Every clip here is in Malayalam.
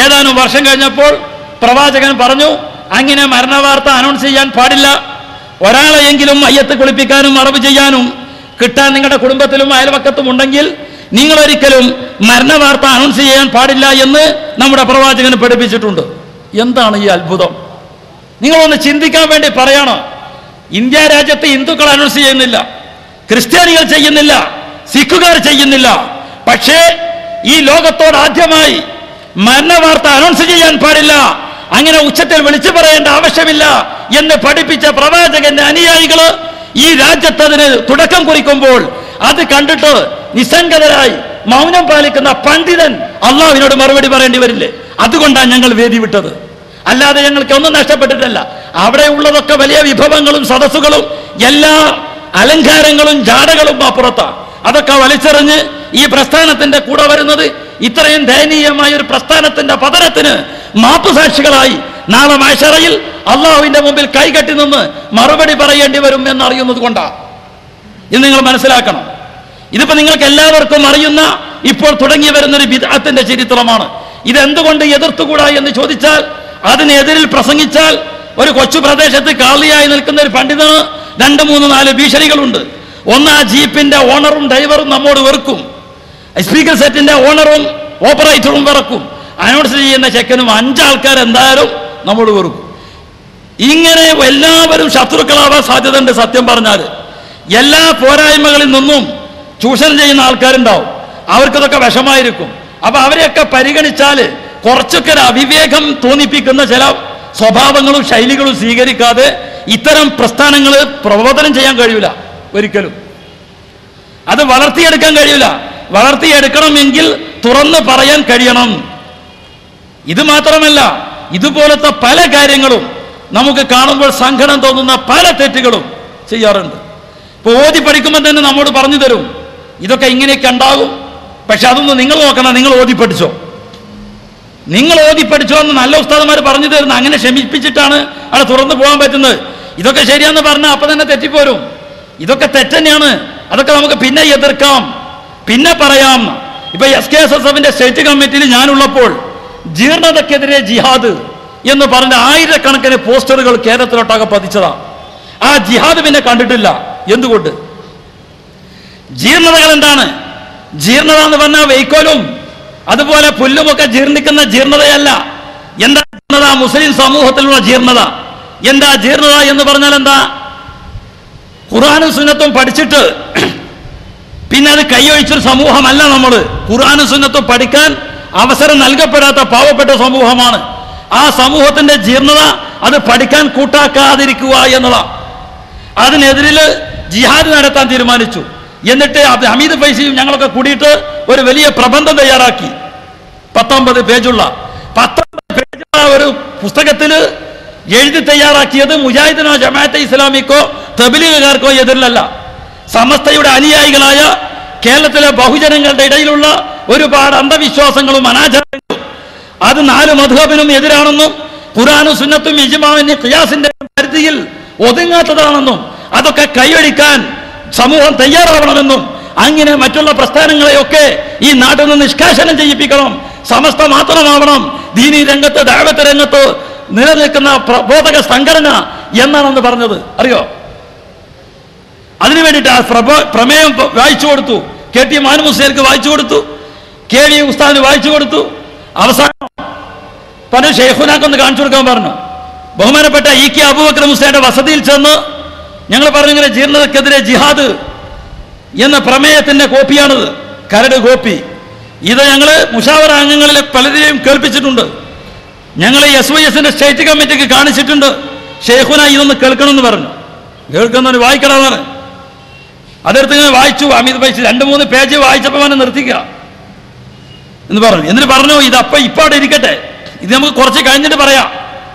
ഏതാനും വർഷം കഴിഞ്ഞപ്പോൾ പ്രവാചകൻ പറഞ്ഞു, അങ്ങനെ മരണവാർത്ത അനൗൺസ് ചെയ്യാൻ പാടില്ല. ഒരാളെയെങ്കിലും മയ്യത്ത് കുളിപ്പിക്കാനും മറവ് ചെയ്യാനും കിട്ടാൻ നിങ്ങളുടെ കുടുംബത്തിലും അയൽവക്കത്തും ഉണ്ടെങ്കിൽ നിങ്ങൾ ഒരിക്കലും മരണവാർത്ത അനൗൺസ് ചെയ്യാൻ പാടില്ല എന്ന് നമ്മുടെ പ്രവാചകൻ പഠിപ്പിച്ചിട്ടുണ്ട്. എന്താണ് ഈ അത്ഭുതം? നിങ്ങളൊന്ന് ചിന്തിക്കാൻ വേണ്ടി പറയണം. ഇന്ത്യ രാജ്യത്ത് ഹിന്ദുക്കൾ അനൗൺസ് ചെയ്യുന്നില്ല, ക്രിസ്ത്യാനികൾ ചെയ്യുന്നില്ല, സിഖുകാർ ചെയ്യുന്നില്ല. പക്ഷേ ഈ ലോകത്തോട് ആദ്യമായി മരണവാർത്ത അനൗൺസ് ചെയ്യാൻ പാടില്ല, അങ്ങനെ ഉച്ചത്തിൽ വിളിച്ചു പറയേണ്ട ആവശ്യമില്ല എന്ന് പഠിപ്പിച്ച പ്രവാചകന്റെ അനുയായികള് ഈ രാജ്യത്തതിന് തുടക്കം കുറിക്കുമ്പോൾ അത് കണ്ടിട്ട് നിസ്സംഗതരായി മൗനം പാലിക്കുന്ന പണ്ഡിതൻ അള്ളാഹുവിനോട് മറുപടി പറയേണ്ടി വരില്ലേ? അതുകൊണ്ടാണ് ഞങ്ങൾ വേദി വിട്ടത്. അല്ലാതെ ഞങ്ങൾക്ക് ഒന്നും നഷ്ടപ്പെട്ടിട്ടല്ല. അവിടെ ഉള്ളതൊക്കെ വലിയ വിഭവങ്ങളും സദസ്സുകളും എല്ലാ അലങ്കാരങ്ങളും ജാടകളും അപ്പുറത്താണ്. അതൊക്കെ വലിച്ചെറിഞ്ഞ് ഈ പ്രസ്ഥാനത്തിന്റെ കൂടെ വരുന്നത് ഇത്രയും ദയനീയമായ ഒരു പ്രസ്ഥാനത്തിന്റെ പതനത്തിന് മാപ്പുസാക്ഷികളായി നാളെ മഹ്ശറയിൽ അള്ളാഹുവിന്റെ മുമ്പിൽ കൈകെട്ടി നിന്ന് മറുപടി പറയേണ്ടി വരും എന്നറിയുന്നത് കൊണ്ടാണ്. ഇത് നിങ്ങൾ മനസ്സിലാക്കണം. ഇതിപ്പോ നിങ്ങൾക്ക് എല്ലാവർക്കും അറിയുന്ന ഇപ്പോൾ തുടങ്ങി വരുന്നൊരു ബിദ്അത്തിന്റെ ചരിത്രമാണ്. ഇതെന്തുകൊണ്ട് എതിർത്തുകൂടാ എന്ന് ചോദിച്ചാൽ, അതിനെതിരിൽ പ്രസംഗിച്ചാൽ ഒരു കൊച്ചു പ്രദേശത്ത് കാളിയായി നിൽക്കുന്ന ഒരു പണ്ഡിതന് 2, 3, 4 ഭീഷണികളുണ്ട്. ഒന്ന്, ആ ജീപ്പിന്റെ ഓണറും ഡ്രൈവറും നമ്മോട് വെറുക്കും. സ്പീക്കർ സെറ്റിന്റെ ഓണറും ഓപ്പറേറ്ററും വെറുക്കും. അനൗൺസ് ചെയ്യുന്ന ചെക്കനും 5 ആൾക്കാർ എന്തായാലും നമ്മോട് വെറുക്കും. ഇങ്ങനെ എല്ലാവരും ശത്രുക്കളാവാൻ സാധ്യതയുണ്ട്. സത്യം പറഞ്ഞാൽ എല്ലാ പോരായ്മകളിൽ നിന്നും ചൂഷണം ചെയ്യുന്ന ആൾക്കാരുണ്ടാവും. അവർക്കതൊക്കെ വിഷമായിരിക്കും. അപ്പൊ അവരെയൊക്കെ പരിഗണിച്ചാൽ കുറച്ചൊക്കെ അവിവേകം തോന്നിപ്പിക്കുന്ന ചില സ്വഭാവങ്ങളും ശൈലികളും സ്വീകരിക്കാതെ ഇത്തരം പ്രസ്ഥാനങ്ങൾ പ്രബോധനം ചെയ്യാൻ കഴിയില്ല ഒരിക്കലും. അത് വളർത്തിയെടുക്കാൻ കഴിയില്ല. വളർത്തിയെടുക്കണമെങ്കിൽ തുറന്നു പറയാൻ കഴിയണം. ഇത് മാത്രമല്ല, ഇതുപോലത്തെ പല കാര്യങ്ങളും നമുക്ക് കാണുമ്പോൾ സങ്കടം തോന്നുന്ന പല തെറ്റുകളും ചെയ്യാറുണ്ട്. ഇപ്പൊ ഓതി പഠിക്കുമ്പോൾ തന്നെ നമ്മോട് പറഞ്ഞു തരും, ഇതൊക്കെ ഇങ്ങനെയൊക്കെ ഉണ്ടാകും, പക്ഷെ അതൊന്നും നിങ്ങൾ നോക്കണം, നിങ്ങൾ ഓതി പഠിച്ചോ, നിങ്ങൾ ഓതി പഠിച്ചോ എന്ന് നല്ല ഉസ്താദന്മാർ പറഞ്ഞു തരുന്നു. അങ്ങനെ ക്ഷമിപ്പിച്ചിട്ടാണ് അവിടെ തുറന്നു പോകാൻ പറ്റുന്നത്. ഇതൊക്കെ ശരിയാന്ന് പറഞ്ഞാൽ അപ്പൊ തന്നെ തെറ്റിപ്പോരും. ഇതൊക്കെ തെറ്റന്നെയാണ്. അതൊക്കെ നമുക്ക് പിന്നെ എതിർക്കാം, പിന്നെ പറയാം. ഇപ്പൊ SKSSFന്റെ സ്റ്റേറ്റ് കമ്മിറ്റിയിൽ ഞാനുള്ളപ്പോൾ ജീർണതക്കെതിരെ ജിഹാദ് എന്ന് പറഞ്ഞ 1000കണക്കിന് പോസ്റ്ററുകൾ കേരളത്തിലൊട്ടാകെ പതിച്ചതാണ്. ആ ജിഹാദ് പിന്നെ കണ്ടിട്ടില്ല. എന്തുകൊണ്ട്? ജീർണതകൾ എന്താണ്? ജീർണത എന്ന് പറഞ്ഞാൽ വൈക്കോലും അതുപോലെ പുല്ലുമൊക്കെ ജീർണിക്കുന്ന ജീർണതയല്ല. എന്താ ജീർണത? മുസ്ലിം സമൂഹത്തിലുള്ള ജീർണത. എന്താ ജീർണത എന്ന് പറഞ്ഞാൽ എന്താ? ഖുർആനും സുന്നത്തും പഠിച്ചിട്ട് പിന്നെ അത് കൈയൊഴിച്ചൊരു സമൂഹമല്ല നമ്മൾ. ഖുർആനും സുന്നത്തും പഠിക്കാൻ അവസരം നൽകപ്പെടാത്ത പാവപ്പെട്ട സമൂഹമാണ്. ആ സമൂഹത്തിന്റെ ജീർണത അത് പഠിക്കാൻ കൂട്ടാക്കാതിരിക്കുക എന്നതാ. അതിനെതിരിൽ ജിഹാദ് നടത്താൻ തീരുമാനിച്ചു. എന്നിട്ട് ഹമീദ് ഫൈസിയും ഞങ്ങളൊക്കെ കൂടിയിട്ട് ഒരു വലിയ പ്രബന്ധം തയ്യാറാക്കി. 19 പേജുള്ള ഒരു പുസ്തകത്തിൽ എഴുതി തയ്യാറാക്കിയത് മുജാഹിദിനോ ജമാഅത്തെ ഇസ്ലാമിക്കോ തബ്ലീഗുകാർക്കോ എതിരിലല്ല, സമസ്തയുടെ അനുയായികളായ കേരളത്തിലെ ബഹുജനങ്ങളുടെ ഇടയിലുള്ള ഒരുപാട് അന്ധവിശ്വാസങ്ങളും അനാചാരങ്ങളും അത് 4 മദ്ഹബിനും എതിരാണെന്നും ഖുർആനും സുന്നത്തും ഇജ്മാഇന്റെ ഖിയാസിന്റെ പരിധിയിൽ ഒതുങ്ങാത്തതാണെന്നും അതൊക്കെ കൈയൊഴിക്കാൻ സമൂഹം തയ്യാറാവണമെന്നും അങ്ങനെ മറ്റുള്ള പ്രസ്ഥാനങ്ങളെയൊക്കെ ഈ നാട്ടിൽ നിന്ന് നിഷ്കാസനം ചെയ്യിപ്പിക്കണം, സമസ്ത മാത്രമാവണം ദീനി രംഗത്ത് ദഅവത്ത് രംഗത്ത് നിലനിൽക്കുന്ന പ്രബോധക സംഘടന എന്നാണെന്ന് പറഞ്ഞത് അറിയോ? അതിനു വേണ്ടിയിട്ട് ആ പ്രമേയം വായിച്ചു കൊടുത്തു. KT മാനുമുസ്ലിയാർക്ക് വായിച്ചു കൊടുത്തു, KV ഉസ്താദിന് വായിച്ചു കൊടുത്തു. അവസാനം പറഞ്ഞു ഷെയ്ഖുനാക്കൊന്ന് കാണിച്ചു കൊടുക്കാൻ പറഞ്ഞു. ബഹുമാനപ്പെട്ട EK അബൂബക്കർ മുസ്ലിയുടെ വസതിയിൽ ചെന്ന് ഞങ്ങൾ പറഞ്ഞു, ഇങ്ങനെ ജീർണതക്കെതിരെ ജിഹാദ് എന്ന പ്രമേയത്തിന്റെ കോപ്പിയാണിത്, കരട് കോപ്പി. ഇത് ഞങ്ങൾ മുഷാവറ അംഗങ്ങളിലെ പലരെയും കേൾപ്പിച്ചിട്ടുണ്ട്. ഞങ്ങൾ SYSന്റെ സ്റ്റേറ്റ് കമ്മിറ്റിക്ക് കാണിച്ചിട്ടുണ്ട്. ഷെയ്ഖുന ഇതൊന്ന് കേൾക്കണമെന്ന് പറഞ്ഞു. കേൾക്കുന്നവന് വായിക്കണമെന്ന് പറഞ്ഞു. അതെടുത്ത് ഇങ്ങനെ വായിച്ചു. അമിത് ഫൈസി 2-3 പേജ് വായിച്ചപ്പോൾ അവനെ നിർത്തിക്കുക എന്ന് പറഞ്ഞു. എന്നിട്ട് പറഞ്ഞു, ഇതപ്പം ഇപ്പം അവിടെ ഇരിക്കട്ടെ, ഇത് നമുക്ക് കുറച്ച് കഴിഞ്ഞിട്ട് പറയാം.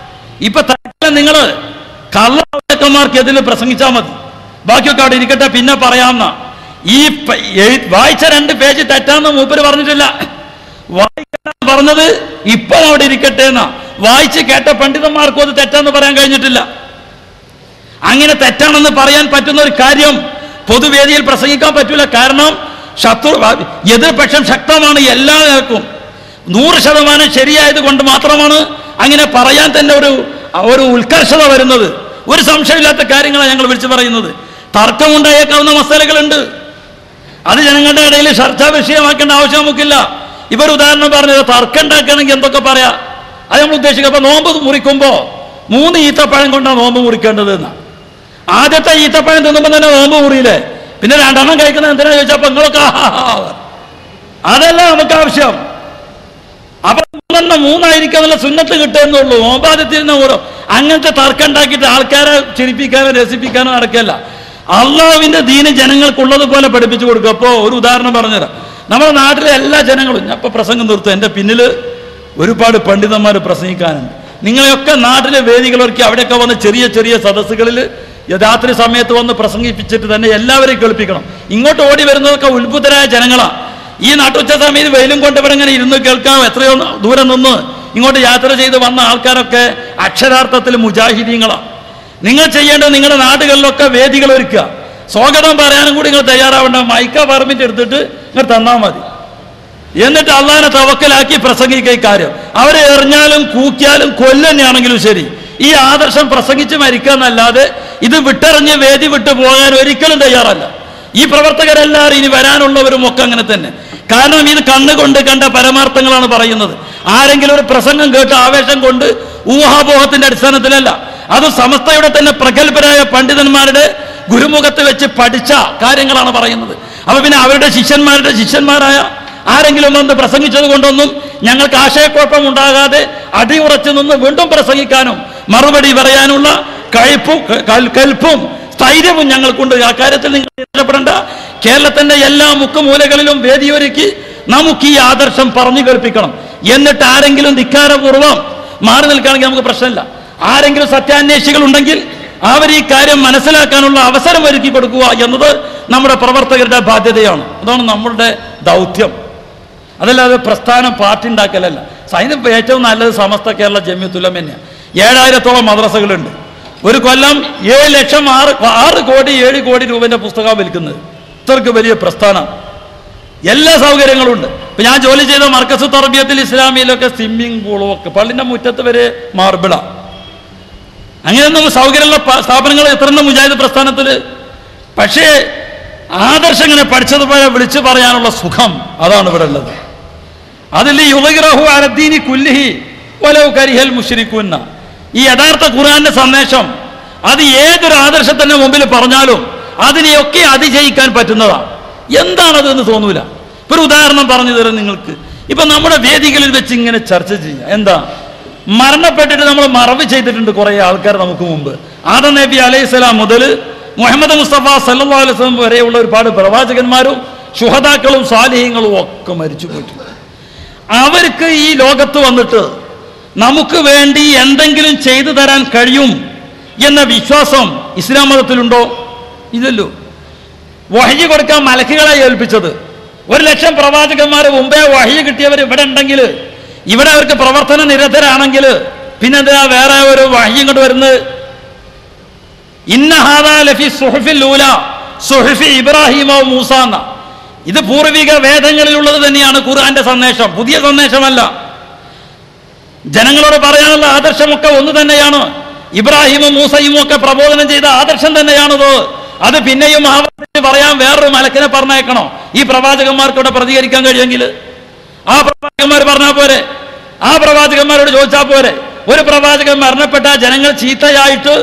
ഇപ്പൊ നിങ്ങൾ കള്ളക്കന്മാർക്കെതിരെ പ്രസംഗിച്ചാൽ മതി, ബാക്കിയൊക്കെ അവിടെ ഇരിക്കട്ടെ, പിന്നെ പറയാമെന്ന. ഈ വായിച്ച 2 പേജ് തെറ്റാന്ന് മൂപ്പര് പറഞ്ഞിട്ടില്ല. വായിക്കാൻ പറഞ്ഞത് ഇപ്പൊ അവിടെ ഇരിക്കട്ടെ എന്നാ. വായിച്ച് കേട്ട പണ്ഡിതന്മാർക്കും അത് തെറ്റാന്ന് പറയാൻ കഴിഞ്ഞിട്ടില്ല. അങ്ങനെ തെറ്റാണെന്ന് പറയാൻ പറ്റുന്ന ഒരു കാര്യം പൊതുവേദിയിൽ പ്രസംഗിക്കാൻ പറ്റൂല. കാരണം എതിർപക്ഷം ശക്തമാണ് എല്ലാ നിലക്കും. 100% ശരിയായത് കൊണ്ട് മാത്രമാണ് അങ്ങനെ പറയാൻ തന്നെ ഒരു ഉത്കർഷത വരുന്നത്. ഒരു സംശയമില്ലാത്ത കാര്യങ്ങളാണ് ഞങ്ങൾ വിളിച്ചു പറയുന്നത്. തർക്കമുണ്ടായേക്കാവുന്ന മസലകളുണ്ട്, അത് ജനങ്ങളുടെ ഇടയിൽ ചർച്ചാ വിഷയമാക്കേണ്ട ആവശ്യം നമുക്കില്ല. ഇവർ ഉദാഹരണം പറഞ്ഞത് തർക്കം ഉണ്ടാക്കുകയാണെങ്കിൽ എന്തൊക്കെ പറയാം, അത് നമ്മൾ ഉദ്ദേശിക്കുക. അപ്പൊ നോമ്പ് മുറിക്കുമ്പോൾ 3 ഈത്തപ്പഴം കൊണ്ടാണ് നോമ്പ് മുറിക്കേണ്ടത് എന്നാ. ആദ്യത്തെ ഈത്തപ്പഴം തിന്നുമ്പോൾ തന്നെ നോമ്പ് മുറിയില്ലേ, പിന്നെ 2 കഴിക്കുന്നത് എന്തിനാ ചോദിച്ചാൽ അപ്പൊ നിങ്ങളൊക്കെ അതല്ല നമുക്ക് ആവശ്യം. അപ്പൊ 3 ആയിരിക്കാന്നുള്ള സുന്നത്ത് കിട്ടുന്നുള്ളൂ. നോമ്പാദ്യത്തിന് ഓരോ അങ്ങനത്തെ തർക്കം ഉണ്ടാക്കിയിട്ട് ആൾക്കാരെ ചിരിപ്പിക്കാനോ രസിപ്പിക്കാനോ നടക്കല്ല. അള്ളാഹുവിന്റെ ദീന് ജനങ്ങൾക്കുള്ളതുപോലെ പഠിപ്പിച്ചു കൊടുക്കുക. അപ്പോൾ ഒരു ഉദാഹരണം പറഞ്ഞുതരാം. നമ്മുടെ നാട്ടിലെ എല്ലാ ജനങ്ങളും, ഞാൻ ഇപ്പോൾ പ്രസംഗം നിർത്തും, എൻ്റെ പിന്നിൽ ഒരുപാട് പണ്ഡിതന്മാർ പ്രസംഗിക്കാനുണ്ട്. നിങ്ങളെയൊക്കെ നാട്ടിലെ വേദികളൊക്കെ അവിടെയൊക്കെ വന്ന് ചെറിയ ചെറിയ സദസ്സുകളിൽ രാത്രി സമയത്ത് വന്ന് പ്രസംഗിപ്പിച്ചിട്ട് തന്നെ എല്ലാവരെയും കേൾപ്പിക്കണം. ഇങ്ങോട്ട് ഓടി വരുന്നതൊക്കെ ഉത്ഭുതരായ ജനങ്ങളാണ്. ഈ നാട്ടുച്ച സമയത്ത് വെയിലും കൊണ്ട് ഇവിടെ ഇങ്ങനെ ഇരുന്ന് കേൾക്കാം. എത്രയോ ദൂരം നിന്ന് ഇങ്ങോട്ട് യാത്ര ചെയ്ത് വന്ന ആൾക്കാരൊക്കെ അക്ഷരാർത്ഥത്തിൽ മുജാഹിദീങ്ങളാണ്. നിങ്ങൾ ചെയ്യേണ്ടത് നിങ്ങളുടെ നാടുകളിലൊക്കെ വേദികൾ ഒരുക്കുക. സ്വാഗതം പറയാനും കൂടി നിങ്ങൾ തയ്യാറാവേണ്ട. മൈക്ക പെർമിറ്റ് എടുത്തിട്ട് നിങ്ങൾ തന്നാൽ മതി. എന്നിട്ട് അള്ളാഹിനെ തവക്കലാക്കി പ്രസംഗിക്കുക. കാര്യം അവരെ എറിഞ്ഞാലും കൂക്കിയാലും കൊല്ലന്നെയാണെങ്കിലും ശരി, ഈ ആദർശം പ്രസംഗിച്ച് മരിക്കാന്നല്ലാതെ ഇത് വിട്ടെറിഞ്ഞ് വേദി വിട്ടു പോകാൻ ഒരിക്കലും തയ്യാറല്ല. ഈ പ്രവർത്തകരെല്ലാവരും ഇനി വരാനുള്ളവരും ഒക്കെ അങ്ങനെ തന്നെ. കാരണം ഇത് കണ്ണുകൊണ്ട് കണ്ട പരമാർത്ഥങ്ങളാണ് പറയുന്നത്. ആരെങ്കിലും ഒരു പ്രസംഗം കേട്ട് ആവേശം കൊണ്ട് ഊഹാപോഹത്തിന്റെ അടിസ്ഥാനത്തിലല്ല, അത് സമസ്തയുടെ തന്നെ പ്രഗത്ഭരായ പണ്ഡിതന്മാരുടെ ഗുരുമുഖത്ത് വെച്ച് പഠിച്ച കാര്യങ്ങളാണ് പറയുന്നത്. അപ്പൊ പിന്നെ അവരുടെ ശിഷ്യന്മാരായ ആരെങ്കിലും വന്ന് പ്രസംഗിച്ചത് കൊണ്ടൊന്നും ഞങ്ങൾക്ക് ആശയക്കുഴപ്പം ഉണ്ടാകാതെ അടിയുറച്ചു നിന്ന് വീണ്ടും പ്രസംഗിക്കാനും മറുപടി പറയാനുള്ള കൽപ്പും സ്ഥൈര്യവും ഞങ്ങൾക്കുണ്ട്. ആ കാര്യത്തിൽ നിങ്ങൾ ഇഷ്ടപ്പെടേണ്ട. കേരളത്തിന്റെ എല്ലാ മുക്കുമൂലകളിലും വേദിയൊരുക്കി നമുക്ക് ഈ ആദർശം പറഞ്ഞു കേൾപ്പിക്കണം. എന്നിട്ട് ആരെങ്കിലും ധിക്കാരപൂർവ്വം മാറി നിൽക്കുകയാണെങ്കിൽ നമുക്ക് പ്രശ്നമില്ല. ആരെങ്കിലും സത്യാന്വേഷികൾ ഉണ്ടെങ്കിൽ അവർ ഈ കാര്യം മനസ്സിലാക്കാനുള്ള അവസരം ഒരുക്കി കൊടുക്കുക എന്നത് നമ്മുടെ പ്രവർത്തകരുടെ ബാധ്യതയാണ്. അതാണ് നമ്മളുടെ ദൗത്യം. അതല്ലാതെ പ്രസ്ഥാനം പാർട്ടി ഉണ്ടാക്കലല്ല. അതിന് ഏറ്റവും നല്ലത് സമസ്ത കേരള ജമിയത്തുൽ ഉലമ തന്നെയാണ്. 7000-ഓളം മദ്രസകളുണ്ട്. ഒരു കൊല്ലം 6 കോടി 7 കോടി രൂപന്റെ പുസ്തകം വിൽക്കുന്നത്. ഇത്രക്ക് വലിയ പ്രസ്ഥാനം. എല്ലാ സൗകര്യങ്ങളും ഉണ്ട്. ഇപ്പൊ ഞാൻ ജോലി ചെയ്ത മർക്കസ് തർബിയത്തുൽ ഇസ്ലാമിയിലൊക്കെ സ്വിമ്മിംഗ് പൂളും ഒക്കെ പള്ളിന്റെ മുറ്റത്ത് വരെ മാർബിള. അങ്ങനെയൊന്നും സൗകര്യമുള്ള സ്ഥാപനങ്ങൾ എത്രണ്ണം മുജാഹിദ് പ്രസ്ഥാനത്തിൽ. പക്ഷേ ആദർശം ഇങ്ങനെ പഠിച്ചതുപോലെ വിളിച്ചു പറയാനുള്ള സുഖം അതാണ് ഇവിടെ ഉള്ളത്. അതിൽ യുവഗ്രഹു അലദ്ദീനി കുല്ലിഹി വലൗ കരിഹൽ മുശ്രികൂന്ന. ഈ യഥാർത്ഥ ഖുർആന്റെ സന്ദേശം അത് ഏതൊരു ആദർശത്തിന്റെ മുമ്പിൽ പറഞ്ഞാലും അതിനെയൊക്കെ അതിജയിക്കാൻ പറ്റുന്നതാണ്. എന്താണത് എന്ന് തോന്നൂല. ഇപ്പൊ ഒരു ഉദാഹരണം പറഞ്ഞു തരാം നിങ്ങൾക്ക്. ഇപ്പൊ നമ്മുടെ വേദികളിൽ വെച്ച് ഇങ്ങനെ ചർച്ച ചെയ്യുക. എന്താ, മരണപ്പെട്ടിട്ട് നമ്മൾ മറവ് ചെയ്തിട്ടുണ്ട് കുറേ ആൾക്കാർ നമുക്ക് മുമ്പ്. ആദം നബി അലൈഹിസ്സലാം മുതൽ മുഹമ്മദ് മുസ്തഫ സല്ലല്ലാഹു അലൈഹി വസല്ലം വരെയുള്ള ഒരുപാട് പ്രവാചകന്മാരും ശുഹദാക്കളും സാലിഹീങ്ങളും ഒക്കെ മരിച്ചു പോയിട്ടുണ്ട്. അവർക്ക് ഈ ലോകത്ത് വന്നിട്ട് നമുക്ക് വേണ്ടി എന്തെങ്കിലും ചെയ്തു തരാൻ കഴിയും എന്ന വിശ്വാസം ഇസ്ലാം മതത്തിലുണ്ടോ? ഇല്ലല്ലോ. വഹ്യ് കൊടുക്കാൻ മലക്കുകളെ ഏൽപ്പിച്ചത്. 1,00,000 പ്രവാചകന്മാർ മുമ്പേ വഹ്യ് കിട്ടിയവർ ഇവിടെ ഉണ്ടെങ്കിൽ, ഇവിടെ അവർക്ക് പ്രവർത്തന നിരതരാണെങ്കിൽ പിന്നെന്താ വേറെ ഒരു വഹ്യ് ഇങ്ങോട്ട് വരുന്നത്? ഇന്ന ഹാദാ ലഫി സുഹുഫിൽ ഊല സുഹുഫി ഇബ്രാഹിമ വ മൂസ എന്ന. ഇത് പൂർവിക വേദങ്ങളിലുള്ളത് തന്നെയാണ് ഖുർആന്റെ സന്ദേശം, പുതിയ സന്ദേശമല്ല. ജനങ്ങളോട് പറയാനുള്ള ആദർശമൊക്കെ ഒന്ന് തന്നെയാണ്. ഇബ്രാഹിമും മൂസയും ഒക്കെ പ്രബോധനം ചെയ്ത ആദർശം തന്നെയാണത്. അത് പിന്നെയും ആവർത്തിച്ച് പറയാൻ വേറൊരു മലക്കിനെ പറഞ്ഞേക്കണോ? ഈ പ്രവാചകന്മാർക്ക് ഇവിടെ പ്രതികരിക്കാൻ കഴിയുമെങ്കിൽ ആ പ്രവാചകന്മാർ പറഞ്ഞാൽ പോരെ, ആ പ്രവാചകന്മാരോട് ചോദിച്ചാൽ പോരെ. ഒരു പ്രവാചകൻ മരണപ്പെട്ട ജനങ്ങൾ ചീത്തയായിട്ട്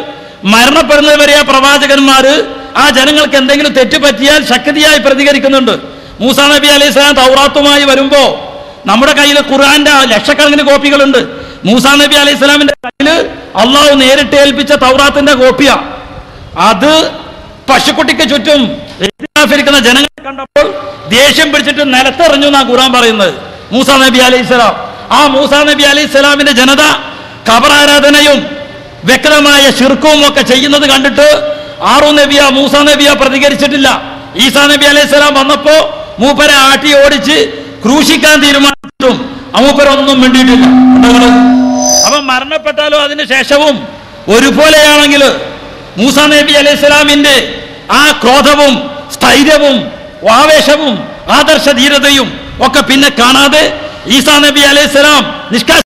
മരണപ്പെടുന്നത് വരെ ആ പ്രവാചകന്മാര് ആ ജനങ്ങൾക്ക് എന്തെങ്കിലും തെറ്റ് പറ്റിയാൽ ശക്തിയായി പ്രതികരിക്കുന്നുണ്ട്. മൂസാ നബി അലൈഹി സ്വലാം തൗറാത്തുമായി വരുമ്പോ നമ്മുടെ കയ്യിൽ ഖുർആന്റെ ലക്ഷക്കണക്കിന് കോപ്പികളുണ്ട്. മൂസാ നബി അലൈഹി സ്വലാമിന്റെ കയ്യിൽ അള്ളാഹു നേരിട്ട് ഏൽപ്പിച്ച തൗറാത്തിന്റെ കോപ്പിയാ. അത് പശുക്കുട്ടിക്ക് ചുറ്റും ഇരിക്കുന്ന ജനങ്ങളെ കണ്ടപ്പോൾ ദേഷ്യം പിടിച്ചിട്ട് നിലത്തെറിഞ്ഞു എന്നാ ഖുർആൻ പറയുന്നത്. മൂസാ നബി അലൈഹി സ്വലാം, ആ മൂസാ നബി അലൈഹി സ്വലാമിന്റെ ജനത ഖബറാരാധനയും വ്യക്തമായ ശിർക്കും ഒക്കെ ചെയ്യുന്നത് കണ്ടിട്ട് ആറു നബിയ മൂസാ നബിയ പ്രതികരിച്ചിട്ടില്ല. ഈസാ നബി അലൈഹി സ്വലാം വന്നപ്പോ മൂപ്പരെ ആട്ടി ഓടിച്ച് ക്രൂശിക്കാൻ തീരുമാനിച്ചിട്ടും മൂപ്പരൊന്നും മിണ്ടിയിട്ടില്ല. അവൻ മരണപ്പെട്ടാലോ അതിന് ശേഷവും ഒരുപോലെയാണെങ്കിൽ മൂസാ നബി അലൈഹി സ്വലാമിന്റെ ആ ക്രോധവും സ്ഥൈര്യവും ആവേശവും ആദർശ ധീരതയും ഒക്കെ പിന്നെ കാണാതെ ഈസാ നബി അലൈഹിസ്സലാം